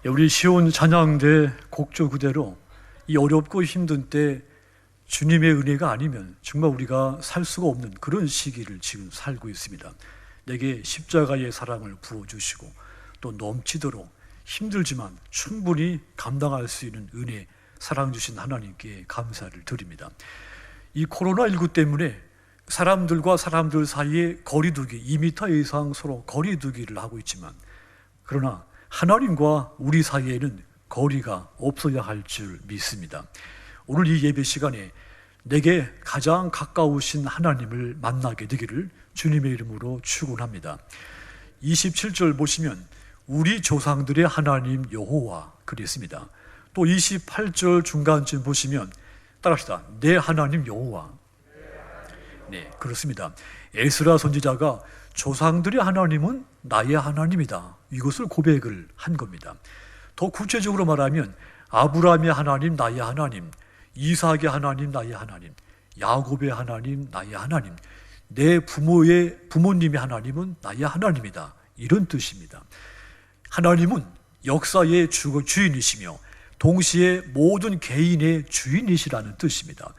우리 시온 찬양대 곡조 그대로 이 어렵고 힘든 때 주님의 은혜가 아니면 정말 우리가 살 수가 없는 그런 시기를 지금 살고 있습니다. 내게 십자가의 사랑을 부어주시고 또 넘치도록 힘들지만 충분히 감당할 수 있는 은혜, 사랑 주신 하나님께 감사를 드립니다. 이 코로나19 때문에 사람들과 사람들 사이에 거리두기 2m 이상 서로 거리두기를 하고 있지만, 그러나 하나님과 우리 사이에는 거리가 없어야 할 줄 믿습니다. 오늘 이 예배 시간에 내게 가장 가까우신 하나님을 만나게 되기를 주님의 이름으로 축원합니다. 27절 보시면 우리 조상들의 하나님 여호와 그랬습니다. 또 28절 중간쯤 보시면 따라합시다. 내 하나님 여호와. 네, 그렇습니다. 에스라 선지자가 조상들의 하나님은 나의 하나님이다, 이것을 고백을 한 겁니다. 더 구체적으로 말하면 아브라함의 하나님 나의 하나님, 이삭의 하나님 나의 하나님, 야곱의 하나님 나의 하나님, 내 부모님의 하나님은 나의 하나님이다, 이런 뜻입니다. 하나님은 역사의 주인이시며 동시에 모든 개인의 주인이시라는 뜻입니다.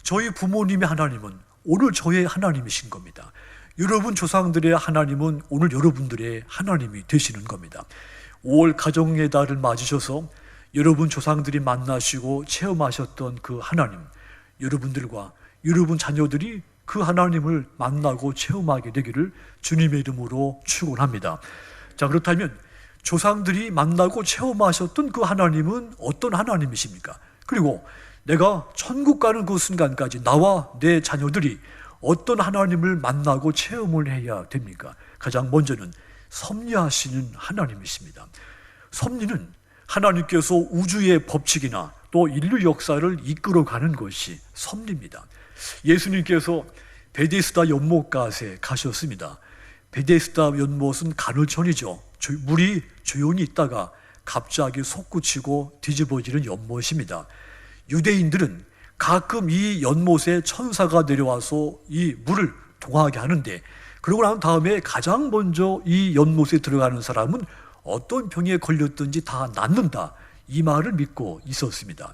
저희 부모님의 하나님은 오늘 저의 하나님이신 겁니다. 여러분 조상들의 하나님은 오늘 여러분들의 하나님이 되시는 겁니다. 5월 가정의 달을 맞으셔서 여러분 조상들이 만나시고 체험하셨던 그 하나님, 여러분들과 여러분 자녀들이 그 하나님을 만나고 체험하게 되기를 주님의 이름으로 축원합니다. 자, 그렇다면 조상들이 만나고 체험하셨던 그 하나님은 어떤 하나님이십니까? 그리고 내가 천국 가는 그 순간까지 나와 내 자녀들이 어떤 하나님을 만나고 체험을 해야 됩니까? 가장 먼저는 섭리하시는 하나님이십니다. 섭리는 하나님께서 우주의 법칙이나 또 인류 역사를 이끌어가는 것이 섭리입니다. 예수님께서 베데스다 연못가에 가셨습니다. 베데스다 연못은 간헐천이죠. 물이 조용히 있다가 갑자기 솟구치고 뒤집어지는 연못입니다. 유대인들은 가끔 이 연못에 천사가 내려와서 이 물을 동하게 하는데, 그러고 난 다음에 가장 먼저 이 연못에 들어가는 사람은 어떤 병에 걸렸든지 다 낫는다, 이 말을 믿고 있었습니다.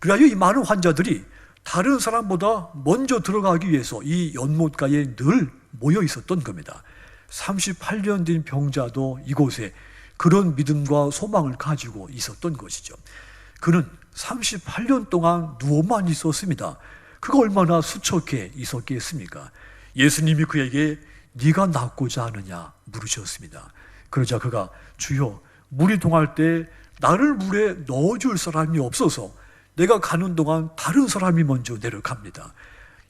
그래서 이 많은 환자들이 다른 사람보다 먼저 들어가기 위해서 이 연못가에 늘 모여 있었던 겁니다. 38년 된 병자도 이곳에 그런 믿음과 소망을 가지고 있었던 것이죠. 그는 38년 동안 누워만 있었습니다. 그가 얼마나 수척해 있었겠습니까? 예수님이 그에게 네가 낫고자 하느냐 물으셨습니다. 그러자 그가 주여, 물이 동할 때 나를 물에 넣어줄 사람이 없어서 내가 가는 동안 다른 사람이 먼저 내려갑니다.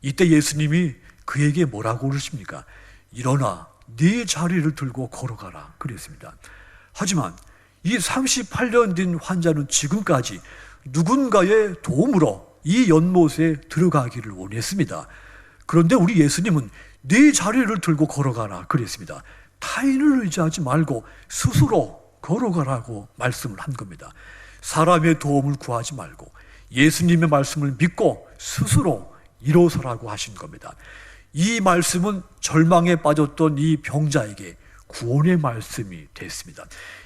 이때 예수님이 그에게 뭐라고 그러십니까? 일어나 네 자리를 들고 걸어가라 그랬습니다. 하지만 이 38년 된 환자는 지금까지 누군가의 도움으로 이 연못에 들어가기를 원했습니다. 그런데 우리 예수님은 네 자리를 들고 걸어가라 그랬습니다. 타인을 의지하지 말고 스스로 걸어가라고 말씀을 한 겁니다. 사람의 도움을 구하지 말고 예수님의 말씀을 믿고 스스로 일어서라고 하신 겁니다. 이 말씀은 절망에 빠졌던 이 병자에게 구원의 말씀이 됐습니다.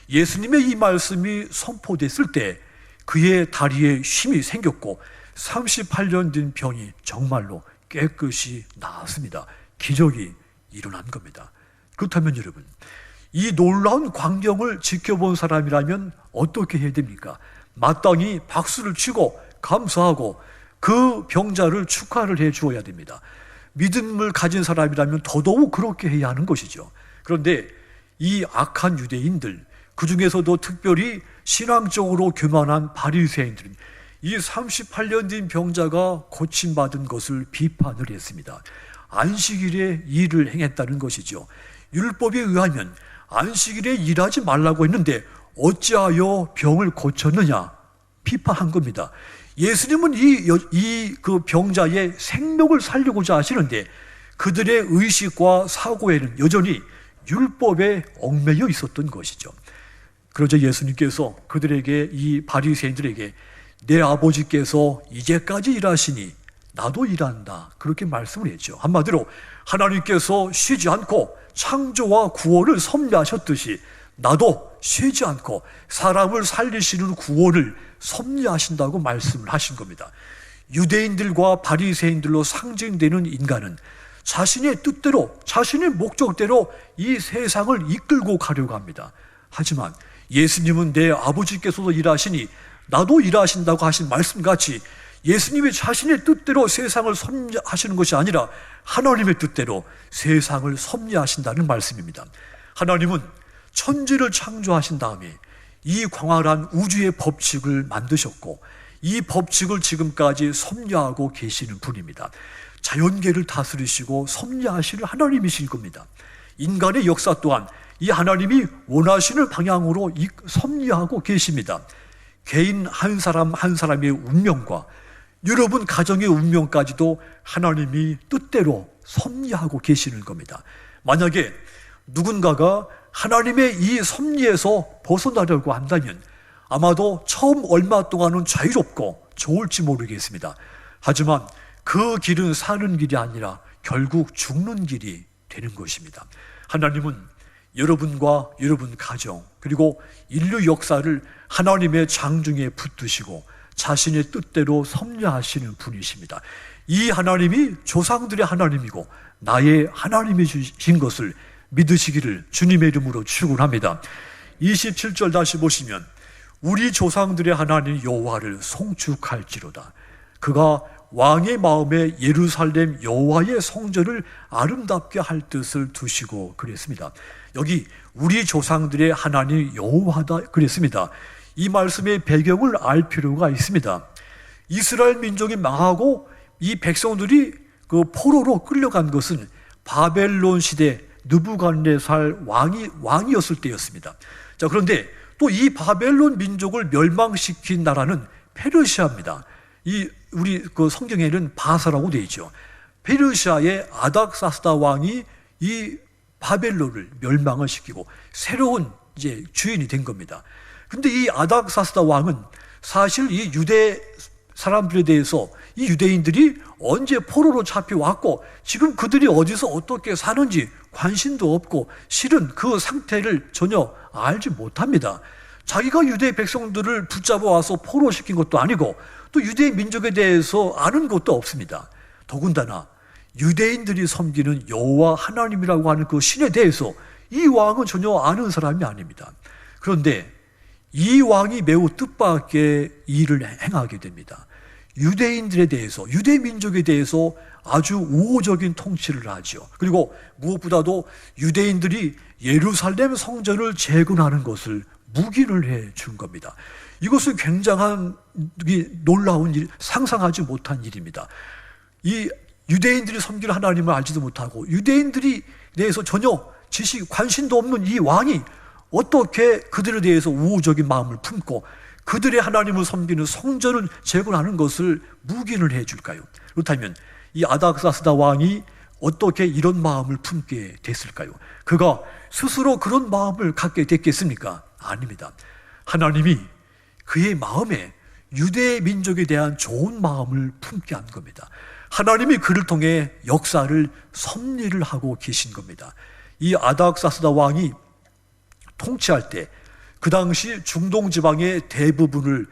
예수님의 이 말씀이 선포됐을 때 그의 다리에 힘이 생겼고 38년 된 병이 정말로 깨끗이 나았습니다. 기적이 일어난 겁니다. 그렇다면 여러분, 이 놀라운 광경을 지켜본 사람이라면 어떻게 해야 됩니까? 마땅히 박수를 치고 감사하고 그 병자를 축하를 해 주어야 됩니다. 믿음을 가진 사람이라면 더더욱 그렇게 해야 하는 것이죠. 그런데 이 악한 유대인들, 그 중에서도 특별히 신앙적으로 교만한 바리새인들은 이 38년 된 병자가 고침받은 것을 비판을 했습니다. 안식일에 일을 행했다는 것이죠. 율법에 의하면 안식일에 일하지 말라고 했는데 어찌하여 병을 고쳤느냐 비판한 겁니다. 예수님은 그 병자의 생명을 살리고자 하시는데 그들의 의식과 사고에는 여전히 율법에 얽매여 있었던 것이죠. 그러자 예수님께서 그들에게, 이 바리새인들에게 내 아버지께서 이제까지 일하시니 나도 일한다, 그렇게 말씀을 했죠. 한마디로 하나님께서 쉬지 않고 창조와 구원을 섭리하셨듯이 나도 쉬지 않고 사람을 살리시는 구원을 섭리하신다고 말씀을 하신 겁니다. 유대인들과 바리새인들로 상징되는 인간은 자신의 뜻대로, 자신의 목적대로 이 세상을 이끌고 가려고 합니다. 하지만 예수님은 내 아버지께서도 일하시니 나도 일하신다고 하신 말씀같이 예수님이 자신의 뜻대로 세상을 섭리하시는 것이 아니라 하나님의 뜻대로 세상을 섭리하신다는 말씀입니다. 하나님은 천지를 창조하신 다음에 이 광활한 우주의 법칙을 만드셨고 이 법칙을 지금까지 섭리하고 계시는 분입니다. 자연계를 다스리시고 섭리하시는 하나님이신 겁니다. 인간의 역사 또한 이 하나님이 원하시는 방향으로 섭리하고 계십니다. 개인 한 사람 한 사람의 운명과 여러분 가정의 운명까지도 하나님이 뜻대로 섭리하고 계시는 겁니다. 만약에 누군가가 하나님의 이 섭리에서 벗어나려고 한다면 아마도 처음 얼마 동안은 자유롭고 좋을지 모르겠습니다. 하지만 그 길은 사는 길이 아니라 결국 죽는 길이 되는 것입니다. 하나님은 여러분과 여러분 가정 그리고 인류 역사를 하나님의 장중에 붙드시고 자신의 뜻대로 섭리하시는 분이십니다. 이 하나님이 조상들의 하나님이고 나의 하나님이신 것을 믿으시기를 주님의 이름으로 축원합니다. 27절 다시 보시면 우리 조상들의 하나님 여호와를 송축할지로다. 그가 왕의 마음에 예루살렘 여호와의 성전을 아름답게 할 뜻을 두시고 그랬습니다. 여기 우리 조상들의 하나님 여호와다 그랬습니다. 이 말씀의 배경을 알 필요가 있습니다. 이스라엘 민족이 망하고 이 백성들이 그 포로로 끌려간 것은 바벨론 시대 느부갓네살 왕이었을 때였습니다. 자, 그런데 또 이 바벨론 민족을 멸망시킨 나라는 페르시아입니다. 우리 그 성경에는 바사라고 되어 있죠. 페르시아의 아닥사스다 왕이 이 바벨론을 멸망을 시키고 새로운 이제 주인이 된 겁니다. 근데 이 아닥사스다 왕은 사실 이 유대 사람들에 대해서 이 유대인들이 언제 포로로 잡혀왔고 지금 그들이 어디서 어떻게 사는지 관심도 없고 실은 그 상태를 전혀 알지 못합니다. 자기가 유대 백성들을 붙잡아 와서 포로시킨 것도 아니고 또 유대 민족에 대해서 아는 것도 없습니다. 더군다나 유대인들이 섬기는 여호와 하나님이라고 하는 그 신에 대해서 이 왕은 전혀 아는 사람이 아닙니다. 그런데 이 왕이 매우 뜻밖의 일을 행하게 됩니다. 유대인들에 대해서, 유대 민족에 대해서 아주 우호적인 통치를 하죠. 그리고 무엇보다도 유대인들이 예루살렘 성전을 재건하는 것을 묵인을 해 준 겁니다. 이것은 굉장한 놀라운 일, 상상하지 못한 일입니다. 이 유대인들이 섬기는 하나님을 알지도 못하고 유대인들이 대해서 전혀 지식, 관심도 없는 이 왕이 어떻게 그들에 대해서 우호적인 마음을 품고 그들의 하나님을 섬기는 성전을 재건하는 것을 묵인을 해줄까요? 그렇다면 이 아닥사스다 왕이 어떻게 이런 마음을 품게 됐을까요? 그가 스스로 그런 마음을 갖게 됐겠습니까? 아닙니다. 하나님이 그의 마음에 유대 민족에 대한 좋은 마음을 품게 한 겁니다. 하나님이 그를 통해 역사를 섭리를 하고 계신 겁니다. 이 아닥사스다 왕이 통치할 때 그 당시 중동 지방의 대부분을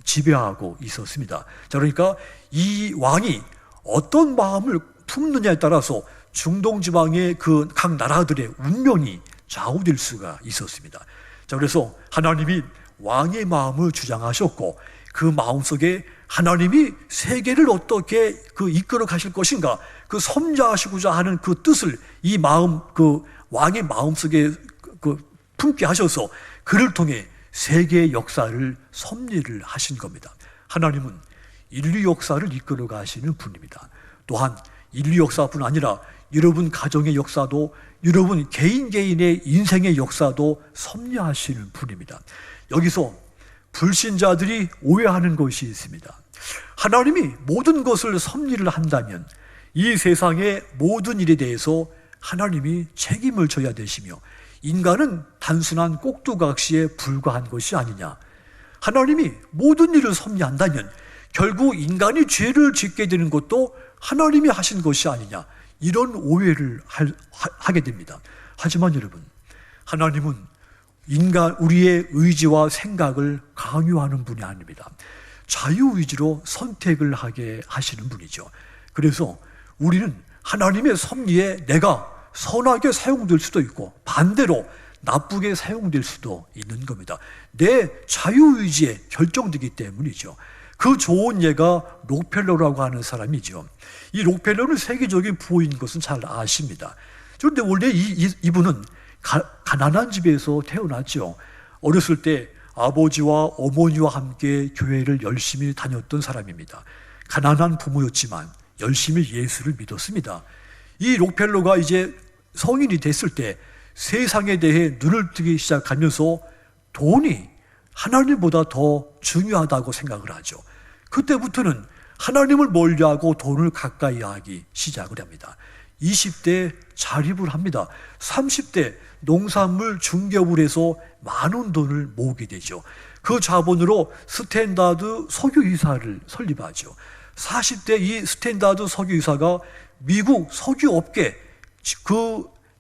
지배하고 있었습니다. 자, 그러니까 이 왕이 어떤 마음을 품느냐에 따라서 중동 지방의 그 각 나라들의 운명이 좌우될 수가 있었습니다. 자, 그래서 하나님이 왕의 마음을 주장하셨고 그 마음속에 하나님이 세계를 어떻게 이끌어 가실 것인가 그 섭리하시고자 하는 그 뜻을 이 마음 그 왕의 마음속에 품게 하셔서 그를 통해 세계의 역사를 섭리를 하신 겁니다. 하나님은 인류 역사를 이끌어 가시는 분입니다. 또한 인류 역사뿐 아니라 여러분 가정의 역사도 여러분 개인의 인생의 역사도 섭리하시는 분입니다. 여기서 불신자들이 오해하는 것이 있습니다. 하나님이 모든 것을 섭리를 한다면 이 세상의 모든 일에 대해서 하나님이 책임을 져야 되시며 인간은 단순한 꼭두각시에 불과한 것이 아니냐. 하나님이 모든 일을 섭리한다면 결국 인간이 죄를 짓게 되는 것도 하나님이 하신 것이 아니냐. 이런 오해를 하게 됩니다. 하지만 여러분, 하나님은 우리의 의지와 생각을 강요하는 분이 아닙니다. 자유의지로 선택을 하게 하시는 분이죠. 그래서 우리는 하나님의 섭리에 내가 선하게 사용될 수도 있고 반대로 나쁘게 사용될 수도 있는 겁니다. 내 자유의지에 결정되기 때문이죠. 그 좋은 예가 록펠러라고 하는 사람이죠. 이 록펠러는 세계적인 부호인 것은 잘 아십니다. 그런데 원래 이분은 가난한 집에서 태어났죠. 어렸을 때 아버지와 어머니와 함께 교회를 열심히 다녔던 사람입니다. 가난한 부모였지만 열심히 예수를 믿었습니다. 이 록펠러가 이제 성인이 됐을 때 세상에 대해 눈을 뜨기 시작하면서 돈이 하나님보다 더 중요하다고 생각을 하죠. 그때부터는 하나님을 멀리하고 돈을 가까이 하기 시작을 합니다. 20대 자립을 합니다. 30대 농산물 중개업을 해서 많은 돈을 모으게 되죠. 그 자본으로 스탠다드 석유회사를 설립하죠. 40대 이 스탠다드 석유회사가 미국 석유업계,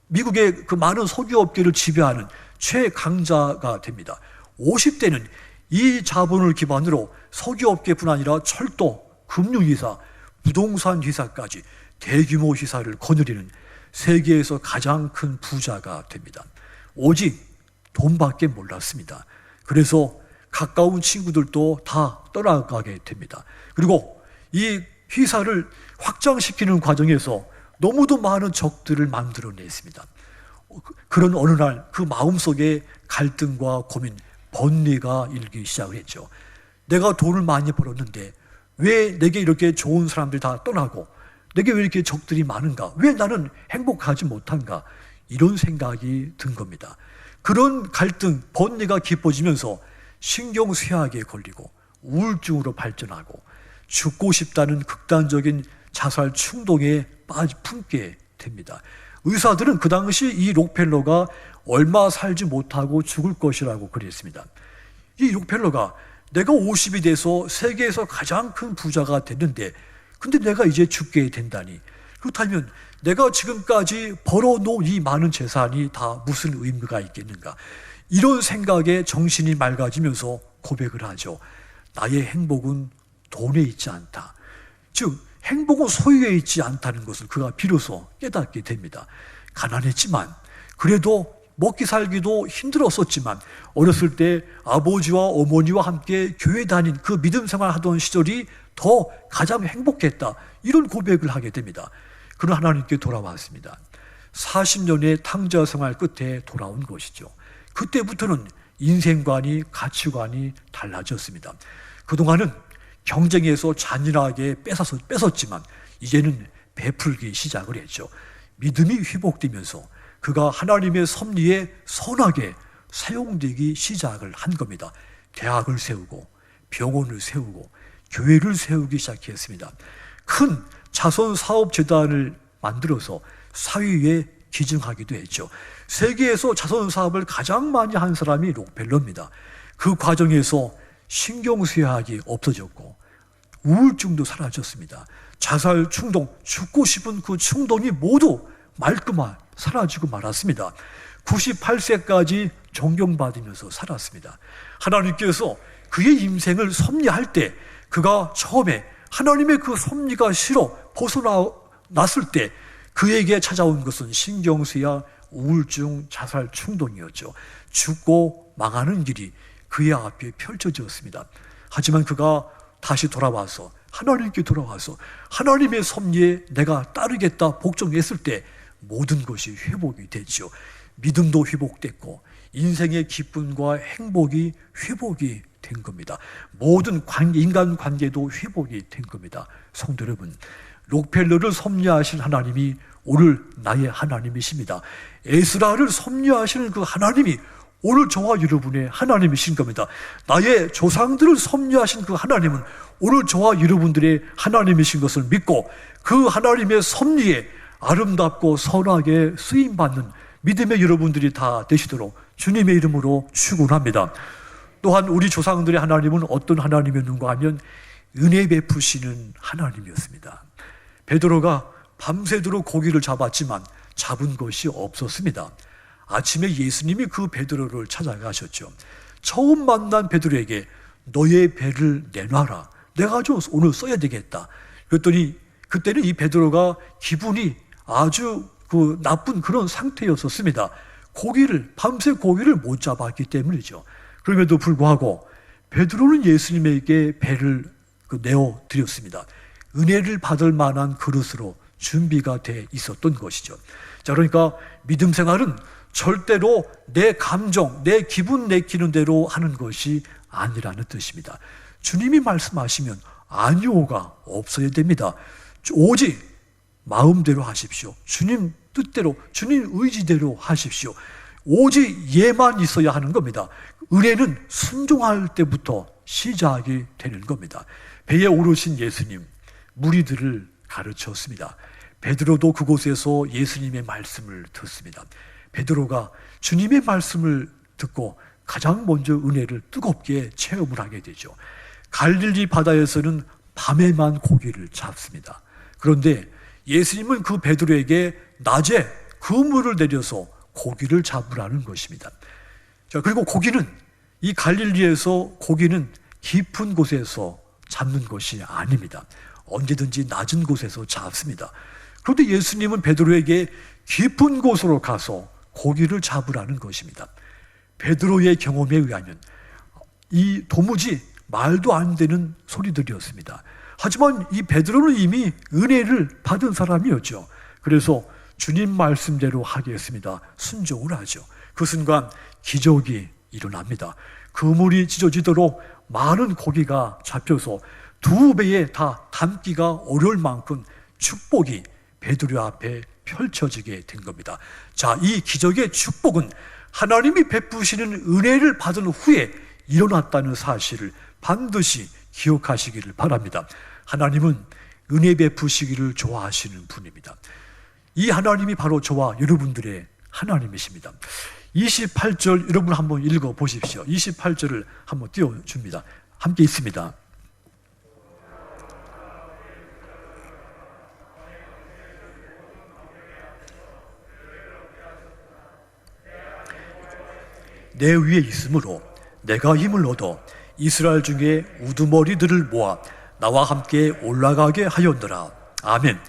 미국의 그 많은 석유업계를 지배하는 최강자가 됩니다. 50대는 이 자본을 기반으로 석유업계뿐 아니라 철도, 금융회사, 부동산 회사까지 대규모 회사를 거느리는 세계에서 가장 큰 부자가 됩니다. 오직 돈밖에 몰랐습니다. 그래서 가까운 친구들도 다 떠나가게 됩니다. 그리고 이 회사를 확장시키는 과정에서 너무도 많은 적들을 만들어냈습니다. 그런 어느 날 그 마음속에 갈등과 고민, 번뇌가 일기 시작을 했죠. 내가 돈을 많이 벌었는데 왜 내게 이렇게 좋은 사람들이 다 떠나고 내게 왜 이렇게 적들이 많은가? 왜 나는 행복하지 못한가? 이런 생각이 든 겁니다. 그런 갈등, 번뇌가 깊어지면서 신경쇠약에 걸리고 우울증으로 발전하고 죽고 싶다는 극단적인 자살 충동에 품게 됩니다. 의사들은 그 당시 이 록펠러가 얼마 살지 못하고 죽을 것이라고 그랬습니다. 이 록펠러가 내가 50이 돼서 세계에서 가장 큰 부자가 됐는데 근데 내가 이제 죽게 된다니, 그렇다면 내가 지금까지 벌어놓은 이 많은 재산이 다 무슨 의미가 있겠는가? 이런 생각에 정신이 맑아지면서 고백을 하죠. 나의 행복은 돈에 있지 않다. 즉 행복은 소유에 있지 않다는 것을 그가 비로소 깨닫게 됩니다. 가난했지만 그래도 먹기 살기도 힘들었었지만 어렸을 때 아버지와 어머니와 함께 교회 다닌 그 믿음 생활하던 시절이 더 가장 행복했다, 이런 고백을 하게 됩니다. 그는 하나님께 돌아왔습니다. 40년의 탕자 생활 끝에 돌아온 것이죠. 그때부터는 인생관이, 가치관이 달라졌습니다. 그동안은 경쟁에서 잔인하게 뺏었지만 이제는 베풀기 시작을 했죠. 믿음이 회복되면서 그가 하나님의 섭리에 선하게 사용되기 시작을 한 겁니다. 대학을 세우고 병원을 세우고 교회를 세우기 시작했습니다. 큰 자선사업재단을 만들어서 사회에 기증하기도 했죠. 세계에서 자선사업을 가장 많이 한 사람이 록펠러입니다. 그 과정에서 신경쇠약이 없어졌고 우울증도 사라졌습니다. 자살 충동, 죽고 싶은 그 충동이 모두 말끔하 사라지고 말았습니다. 98세까지 존경받으면서 살았습니다. 하나님께서 그의 인생을 섭리할 때 그가 처음에 하나님의 그 섭리가 싫어 벗어났을 때 그에게 찾아온 것은 신경쇠약, 우울증, 자살 충동이었죠. 죽고 망하는 길이 그의 앞에 펼쳐졌습니다. 하지만 그가 다시 돌아와서 하나님께 돌아와서 하나님의 섭리에 내가 따르겠다 복종했을 때 모든 것이 회복이 됐죠. 믿음도 회복됐고 인생의 기쁨과 행복이 회복이 된 겁니다. 모든 인간 관계도 회복이 된 겁니다. 성도 여러분, 록펠러를 섭리하신 하나님이 오늘 나의 하나님이십니다. 에스라를 섭리하시는 그 하나님이 오늘 저와 여러분의 하나님이신 겁니다. 나의 조상들을 섭리하신 그 하나님은 오늘 저와 여러분들의 하나님이신 것을 믿고 그 하나님의 섭리에 아름답고 선하게 쓰임받는 믿음의 여러분들이 다 되시도록 주님의 이름으로 축원합니다. 또한 우리 조상들의 하나님은 어떤 하나님이었는가 하면 은혜 베푸시는 하나님이었습니다. 베드로가 밤새도록 고기를 잡았지만 잡은 것이 없었습니다. 아침에 예수님이 그 베드로를 찾아가셨죠. 처음 만난 베드로에게 너의 배를 내놔라. 내가 좀 오늘 써야 되겠다. 그랬더니 그때는 이 베드로가 기분이 아주 나쁜 그런 상태였었습니다. 밤새 고기를 못 잡았기 때문이죠. 그럼에도 불구하고 베드로는 예수님에게 배를 내어 드렸습니다. 은혜를 받을 만한 그릇으로 준비가 돼 있었던 것이죠. 자, 그러니까 믿음 생활은 절대로 내 감정, 내 기분 내키는 대로 하는 것이 아니라는 뜻입니다. 주님이 말씀하시면 아니오가 없어야 됩니다. 오직 마음대로 하십시오. 주님 뜻대로, 주님 의지대로 하십시오. 오직 예만 있어야 하는 겁니다. 은혜는 순종할 때부터 시작이 되는 겁니다. 배에 오르신 예수님, 무리들을 가르쳤습니다. 베드로도 그곳에서 예수님의 말씀을 듣습니다. 베드로가 주님의 말씀을 듣고 가장 먼저 은혜를 뜨겁게 체험을 하게 되죠. 갈릴리 바다에서는 밤에만 고기를 잡습니다. 그런데 예수님은 그 베드로에게 낮에 그물을 내려서 고기를 잡으라는 것입니다. 자, 그리고 이 갈릴리에서 고기는 깊은 곳에서 잡는 것이 아닙니다. 언제든지 낮은 곳에서 잡습니다. 그런데 예수님은 베드로에게 깊은 곳으로 가서 고기를 잡으라는 것입니다. 베드로의 경험에 의하면 이 도무지 말도 안 되는 소리들이었습니다. 하지만 이 베드로는 이미 은혜를 받은 사람이었죠. 그래서 주님 말씀대로 하겠습니다. 순종을 하죠. 그 순간 기적이 일어납니다. 그물이 찢어지도록 많은 고기가 잡혀서 2배에 다 담기가 어려울 만큼 축복이 베드로 앞에 펼쳐지게 된 겁니다. 자, 이 기적의 축복은 하나님이 베푸시는 은혜를 받은 후에 일어났다는 사실을 반드시 기억하시기를 바랍니다. 하나님은 은혜 베푸시기를 좋아하시는 분입니다. 이 하나님이 바로 저와 여러분들의 하나님이십니다. 28절 여러분 한번 읽어 보십시오. 28절을 한번 띄워줍니다. 함께 있습니다. 내 위에 있으므로 내가 힘을 얻어 이스라엘 중에 우두머리들을 모아 나와 함께 올라가게 하였노라. 아멘.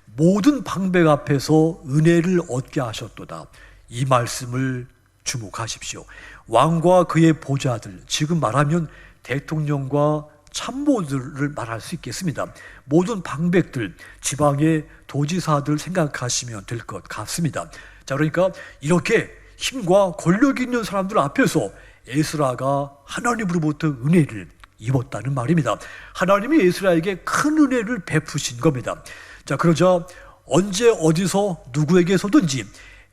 모든 방백 앞에서 은혜를 얻게 하셨도다. 이 말씀을 주목하십시오. 왕과 그의 보좌들, 지금 말하면 대통령과 참모들을 말할 수 있겠습니다. 모든 방백들, 지방의 도지사들 생각하시면 될 것 같습니다. 자, 그러니까 이렇게 힘과 권력이 있는 사람들 앞에서 에스라가 하나님으로부터 은혜를 입었다는 말입니다. 하나님이 에스라에게 큰 은혜를 베푸신 겁니다. 자, 그러자 언제 어디서 누구에게서든지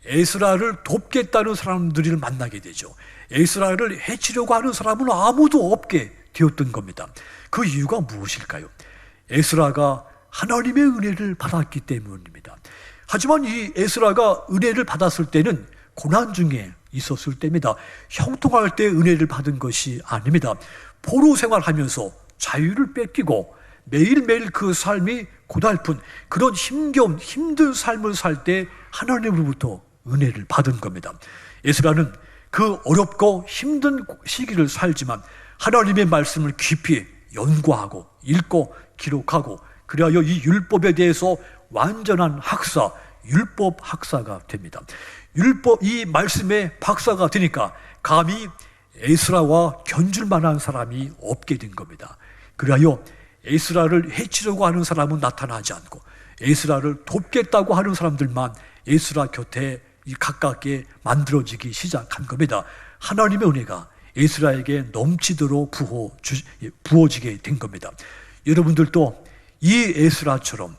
에스라를 돕겠다는 사람들을 만나게 되죠. 에스라를 해치려고 하는 사람은 아무도 없게 되었던 겁니다. 그 이유가 무엇일까요? 에스라가 하나님의 은혜를 받았기 때문입니다. 하지만 이 에스라가 은혜를 받았을 때는 고난 중에 있었을 때입니다. 형통할 때 은혜를 받은 것이 아닙니다. 포로 생활하면서 자유를 뺏기고 매일매일 그 삶이 고달픈 그런 힘든 삶을 살 때 하나님으로부터 은혜를 받은 겁니다. 에스라는 그 어렵고 힘든 시기를 살지만 하나님의 말씀을 깊이 연구하고 읽고 기록하고 그리하여 이 율법에 대해서 완전한 학사, 율법 학사가 됩니다. 이 말씀의 박사가 되니까 감히 에스라와 견줄 만한 사람이 없게 된 겁니다. 그리하여 에스라를 해치려고 하는 사람은 나타나지 않고 에스라를 돕겠다고 하는 사람들만 에스라 곁에 가깝게 만들어지기 시작한 겁니다. 하나님의 은혜가 에스라에게 넘치도록 부어지게 된 겁니다. 여러분들도 이 에스라처럼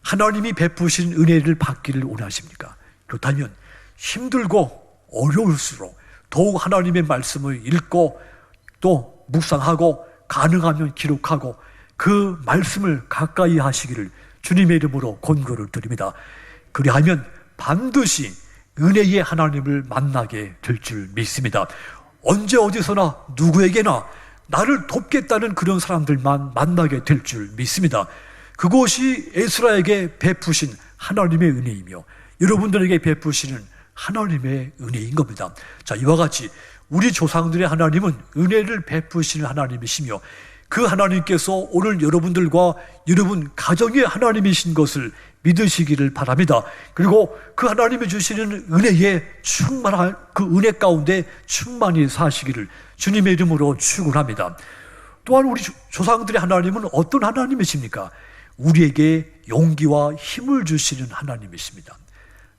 하나님이 베푸신 은혜를 받기를 원하십니까? 그렇다면 힘들고 어려울수록 더욱 하나님의 말씀을 읽고 또 묵상하고 가능하면 기록하고 그 말씀을 가까이 하시기를 주님의 이름으로 권고를 드립니다. 그리하면 반드시 은혜의 하나님을 만나게 될 줄 믿습니다. 언제 어디서나 누구에게나 나를 돕겠다는 그런 사람들만 만나게 될 줄 믿습니다. 그것이 에스라에게 베푸신 하나님의 은혜이며 여러분들에게 베푸시는 하나님의 은혜인 겁니다. 자, 이와 같이 우리 조상들의 하나님은 은혜를 베푸시는 하나님이시며 그 하나님께서 오늘 여러분들과 여러분 가정의 하나님이신 것을 믿으시기를 바랍니다. 그리고 그 하나님이 주시는 은혜에 충만한 그 은혜 가운데 충만히 사시기를 주님의 이름으로 축원합니다. 또한 우리 조상들의 하나님은 어떤 하나님이십니까? 우리에게 용기와 힘을 주시는 하나님이십니다.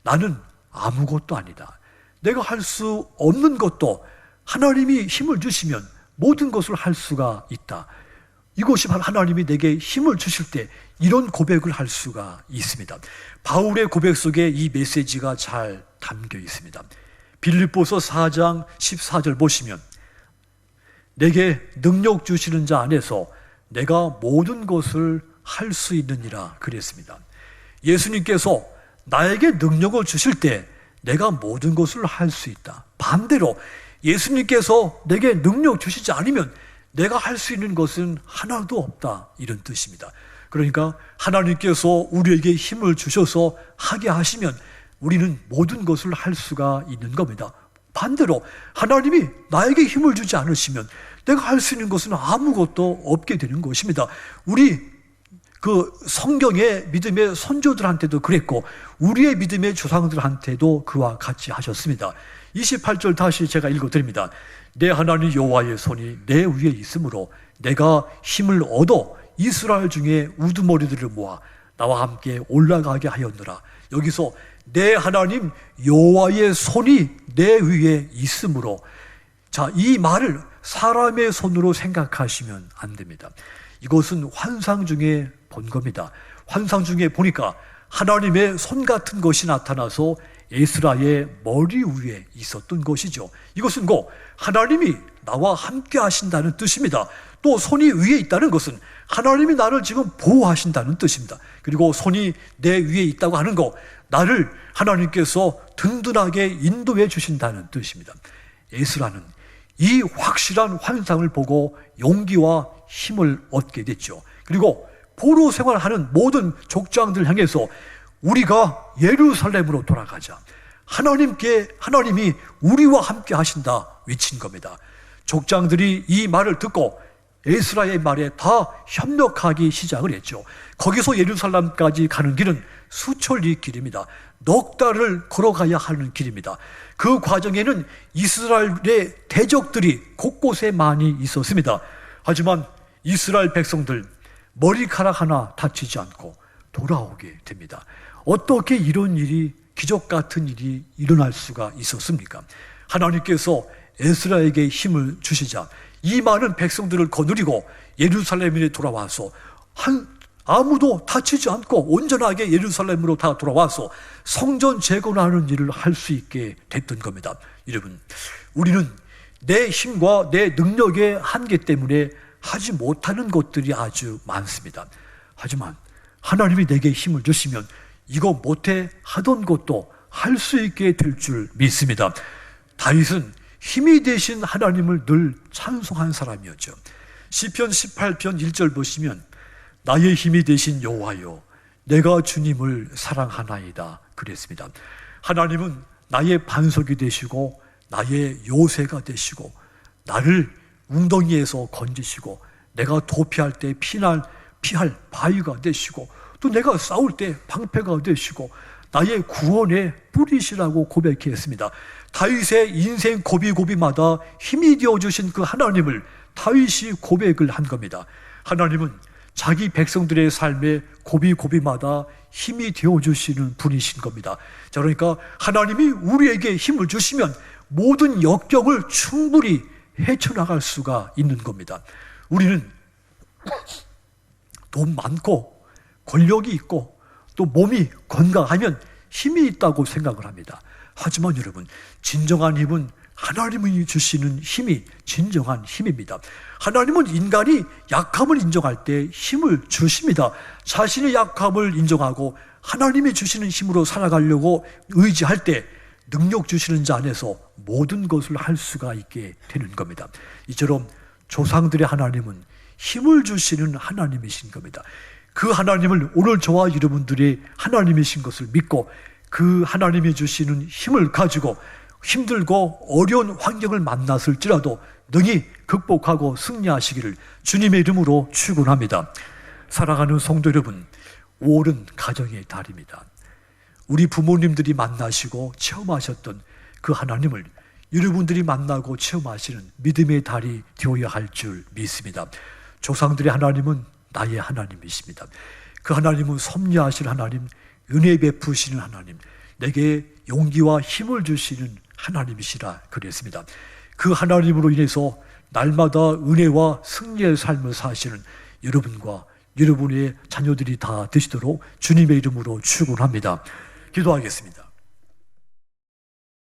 나는 아무것도 아니다. 내가 할 수 없는 것도 하나님이 힘을 주시면 모든 것을 할 수가 있다. 이것이 바로 하나님이 내게 힘을 주실 때 이런 고백을 할 수가 있습니다. 바울의 고백 속에 이 메시지가 잘 담겨 있습니다. 빌립보서 4장 14절 보시면 내게 능력 주시는 자 안에서 내가 모든 것을 할 수 있느니라 그랬습니다. 예수님께서 나에게 능력을 주실 때 내가 모든 것을 할 수 있다. 반대로 예수님께서 내게 능력 주시지 않으면 내가 할 수 있는 것은 하나도 없다, 이런 뜻입니다. 그러니까 하나님께서 우리에게 힘을 주셔서 하게 하시면 우리는 모든 것을 할 수가 있는 겁니다. 반대로 하나님이 나에게 힘을 주지 않으시면 내가 할 수 있는 것은 아무것도 없게 되는 것입니다. 우리 그 성경의 믿음의 선조들한테도 그랬고 우리의 믿음의 조상들한테도 그와 같이 하셨습니다. 28절 다시 제가 읽어드립니다. 내 하나님 여호와의 손이 내 위에 있으므로 내가 힘을 얻어 이스라엘 중에 우두머리들을 모아 나와 함께 올라가게 하였노라. 여기서 내 하나님 여호와의 손이 내 위에 있으므로, 자, 이 말을 사람의 손으로 생각하시면 안 됩니다. 이것은 환상 중에 본 겁니다. 환상 중에 보니까 하나님의 손 같은 것이 나타나서 에스라의 머리 위에 있었던 것이죠. 이것은 곧 하나님이 나와 함께 하신다는 뜻입니다. 또 손이 위에 있다는 것은 하나님이 나를 지금 보호하신다는 뜻입니다. 그리고 손이 내 위에 있다고 하는 것, 나를 하나님께서 든든하게 인도해 주신다는 뜻입니다. 에스라는 이 확실한 환상을 보고 용기와 힘을 얻게 됐죠. 그리고 포로 생활하는 모든 족장들 향해서 우리가 예루살렘으로 돌아가자, 하나님이 우리와 함께 하신다 외친 겁니다. 족장들이 이 말을 듣고 에스라의 말에 다 협력하기 시작을 했죠. 거기서 예루살렘까지 가는 길은 수천리 길입니다. 넉 달을 걸어가야 하는 길입니다. 그 과정에는 이스라엘의 대적들이 곳곳에 많이 있었습니다. 하지만 이스라엘 백성들 머리카락 하나 다치지 않고 돌아오게 됩니다. 어떻게 이런 일이, 기적 같은 일이 일어날 수가 있었습니까? 하나님께서 에스라에게 힘을 주시자 이 많은 백성들을 거느리고 예루살렘에 돌아와서 아무도 다치지 않고 온전하게 예루살렘으로 다 돌아와서 성전 재건하는 일을 할 수 있게 됐던 겁니다. 여러분, 우리는 내 힘과 내 능력의 한계 때문에 하지 못하는 것들이 아주 많습니다. 하지만 하나님이 내게 힘을 주시면 이거 못해 하던 것도 할 수 있게 될 줄 믿습니다. 다윗은 힘이 되신 하나님을 늘 찬송한 사람이었죠. 시편 18편 1절 보시면 나의 힘이 되신 여호와여 내가 주님을 사랑하나이다 그랬습니다. 하나님은 나의 반석이 되시고 나의 요새가 되시고 나를 웅덩이에서 건지시고 내가 도피할 때 피할 바위가 되시고 또 내가 싸울 때 방패가 되시고 나의 구원의 뿌리시라고 고백했습니다. 다윗의 인생 고비고비마다 힘이 되어주신 그 하나님을 다윗이 고백을 한 겁니다. 하나님은 자기 백성들의 삶에 고비고비마다 힘이 되어주시는 분이신 겁니다. 자, 그러니까 하나님이 우리에게 힘을 주시면 모든 역경을 충분히 헤쳐나갈 수가 있는 겁니다. 우리는 돈 많고 권력이 있고 또 몸이 건강하면 힘이 있다고 생각을 합니다. 하지만 여러분, 진정한 힘은 하나님이 주시는 힘이 진정한 힘입니다. 하나님은 인간이 약함을 인정할 때 힘을 주십니다. 자신의 약함을 인정하고 하나님이 주시는 힘으로 살아가려고 의지할 때 능력 주시는 자 안에서 모든 것을 할 수가 있게 되는 겁니다. 이처럼 조상들의 하나님은 힘을 주시는 하나님이신 겁니다. 그 하나님을 오늘 저와 여러분들이 하나님이신 것을 믿고 그 하나님이 주시는 힘을 가지고 힘들고 어려운 환경을 만났을지라도 능히 극복하고 승리하시기를 주님의 이름으로 축원합니다. 사랑하는 성도 여러분, 5월은 가정의 달입니다. 우리 부모님들이 만나시고 체험하셨던 그 하나님을 여러분들이 만나고 체험하시는 믿음의 달이 되어야 할 줄 믿습니다. 조상들의 하나님은 나의 하나님이십니다. 그 하나님은 섭리하신 하나님, 은혜 베푸시는 하나님, 내게 용기와 힘을 주시는 하나님이시라 그랬습니다. 그 하나님으로 인해서 날마다 은혜와 승리의 삶을 사시는 여러분과 여러분의 자녀들이 다 되시도록 주님의 이름으로 축원합니다. 기도하겠습니다.